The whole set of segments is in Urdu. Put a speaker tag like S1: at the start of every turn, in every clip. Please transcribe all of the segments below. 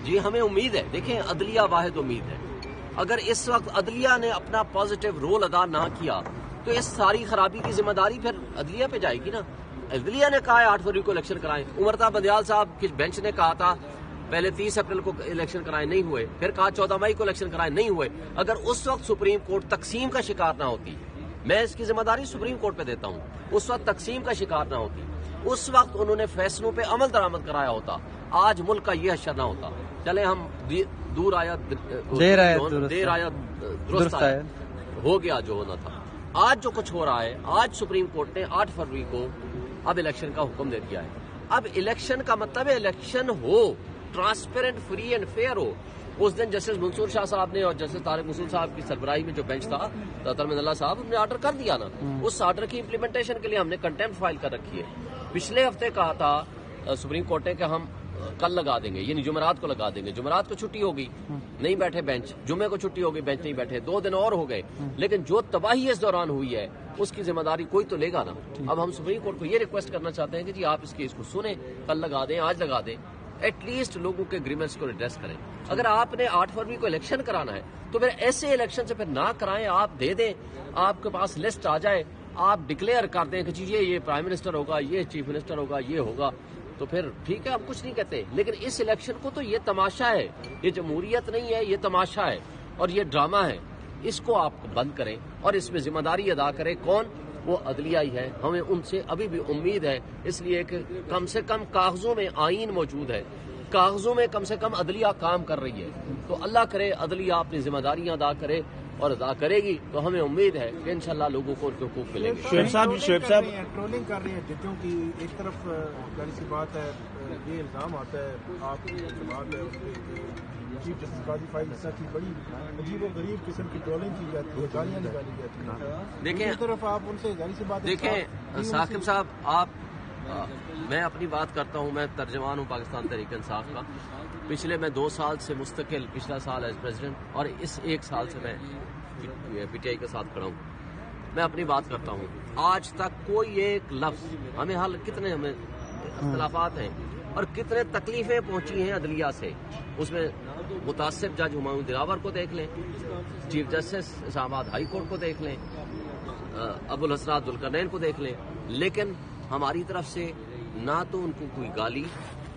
S1: جی ہمیں امید ہے، دیکھیں عدلیہ واحد امید ہے. اگر اس وقت عدلیہ نے اپنا پازیٹیو رول ادا نہ کیا تو اس ساری خرابی کی ذمہ داری پھر عدلیہ پہ جائے گی نا. عدلیہ نے کہا ہے 8 فروری کو الیکشن کرائیں. عمرتا بندیال صاحب کی بینچ نے کہا تھا پہلے 30 اپریل کو الیکشن کرائیں، نہیں ہوئے. پھر کہا 14 مئی کو الیکشن کرائیں، نہیں ہوئے. اگر اس وقت سپریم کورٹ تقسیم کا شکار نہ ہوتی، میں اس کی ذمہ داری سپریم کورٹ پہ دیتا ہوں، اس وقت تقسیم کا شکار نہ ہوتی، اس وقت انہوں نے فیصلوں پہ عمل درآمد کرایا ہوتا، آج ملک کا یہ حشر نہ ہوتا. چلے ہم دیر آیا درست آیا، ہو گیا جو ہونا تھا. آج جو کچھ ہو رہا ہے، آج سپریم کورٹ نے 8 فروری کو اب الیکشن کا حکم دے دیا ہے. اب الیکشن کا مطلب ہے الیکشن ہو، ٹرانسپیرنٹ، فری اینڈ فیئر ہو. اس دن جسٹس منصور شاہ صاحب نے اور جسٹس طارق مسعود صاحب کی سربراہی میں جو بینچ تھا، ترمن اللہ صاحب نے آرڈر کر دیا نا. اس آرڈر کی امپلیمنٹیشن کے لیے ہم نے کنٹمپٹ فائل کر رکھی ہے. پچھلے ہفتے کہا تھا سپریم کورٹ نے کہ ہم کل لگا دیں گے، یعنی جمعرات کو لگا دیں گے. جمعرات کو چھٹی ہوگی، نہیں بیٹھے بینچ. جمعے کو چھٹی ہوگی، بینچ نہیں بیٹھے. 2 دن اور ہو گئے. لیکن جو تباہی اس دوران ہوئی ہے اس کی ذمہ داری کوئی تو لے گا نا. اب ہم سپریم کورٹ کو یہ ریکویسٹ کرنا چاہتے ہیں کہ جی آپ اس کیس کو سنیں، کل لگا دیں، آج لگا دیں. ایٹ لیسٹ لوگوں کے اگریمنٹس کو ریڈریس کریں. اگر آپ نے 8 فروری کو الیکشن کرانا ہے تو پھر ایسے الیکشن سے پھر نہ کرائیں. آپ دے دیں، آپ کے پاس لسٹ آ جائے، آپ ڈکلیئر کر دیں کہ جی یہ پرائم منسٹر ہوگا، یہ چیف منسٹر ہوگا، یہ ہوگا، تو پھر ٹھیک ہے، ہم کچھ نہیں کہتے. لیکن اس الیکشن کو تو یہ تماشا ہے، یہ جمہوریت نہیں ہے، یہ تماشا ہے اور یہ ڈرامہ ہے. اس کو آپ بند کریں اور اس میں ذمہ داری ادا کریں. کون؟ وہ عدلیہ ہی ہے. ہمیں ان سے ابھی بھی امید ہے، اس لیے کہ کم سے کم کاغذوں میں آئین موجود ہے، کاغذوں میں کم سے کم عدلیہ کام کر رہی ہے. تو اللہ کرے عدلیہ اپنی ذمہ داریاں ادا کرے اور ادا کرے گی تو ہمیں امید ہے کہ انشاءاللہ لوگوں کو ان کے حقوق ملیں گے.
S2: شعیب صاحب
S3: ٹرولنگ کر رہے ہیں ججوں کی. ایک طرف ظاہر سی بات ہے، یہ الزام آتا ہے آپ کی بات ہے چیف جسٹس قاضی فائل حصہ کی بڑی عجیب و غریب قسم کی ٹرولنگ کی جاتی ہے، گالیاں نکالی جاتی ہیں.
S1: دیکھیں
S3: طرف آپ ان سے ظاہر سی بات ہے،
S1: دیکھیں ثاقب صاحب، آپ میں اپنی بات کرتا ہوں، میں ترجمان ہوں پاکستان تحریک انصاف کا. پچھلے میں 2 سال سے مستقل، پچھلا سال ایز پریزیڈنٹ اور اس 1 سال سے میں پی ٹی آئی کے ساتھ کھڑا ہوں. میں اپنی بات کرتا ہوں، آج تک کوئی ایک لفظ ہمیں کتنے ہمیں اختلافات ہیں اور کتنے تکلیفیں پہنچی ہیں عدلیہ سے. اس میں متاثر جج ہمایوں دلاور کو دیکھ لیں، چیف جسٹس اسلام آباد ہائی کورٹ کو دیکھ لیں، ابو الحسنات ذوالقرنین کو دیکھ لیں. لیکن ہماری طرف سے نہ تو ان کو کوئی گالی،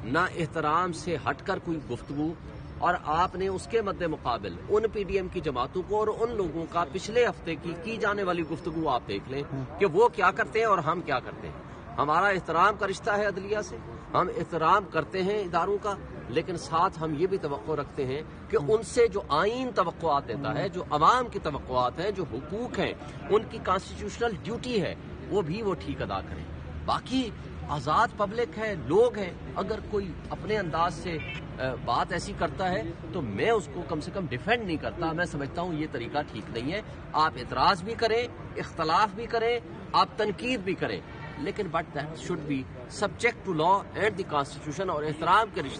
S1: نہ احترام سے ہٹ کر کوئی گفتگو. اور آپ نے اس کے مد مقابل ان پی ڈی ایم کی جماعتوں کو اور ان لوگوں کا پچھلے ہفتے کی جانے والی گفتگو آپ دیکھ لیں کہ وہ کیا کرتے ہیں اور ہم کیا کرتے ہیں. ہمارا احترام کا رشتہ ہے عدلیہ سے، ہم احترام کرتے ہیں اداروں کا، لیکن ساتھ ہم یہ بھی توقع رکھتے ہیں کہ ان سے جو آئین توقعات دیتا ہے، جو عوام کی توقعات ہیں، جو حقوق ہیں، ان کی کانسٹیٹیوشنل ڈیوٹی ہے، وہ بھی وہ ٹھیک ادا کریں. باقی آزاد پبلک ہے، لوگ ہیں. اگر کوئی اپنے انداز سے بات ایسی کرتا ہے تو میں اس کو کم سے کم ڈیفینڈ نہیں کرتا. میں سمجھتا ہوں یہ طریقہ ٹھیک نہیں ہے. آپ اعتراض بھی کریں، اختلاف بھی کریں، آپ تنقید بھی کریں، لیکن but that should be subject to law and the constitution اور احترام کے رشتے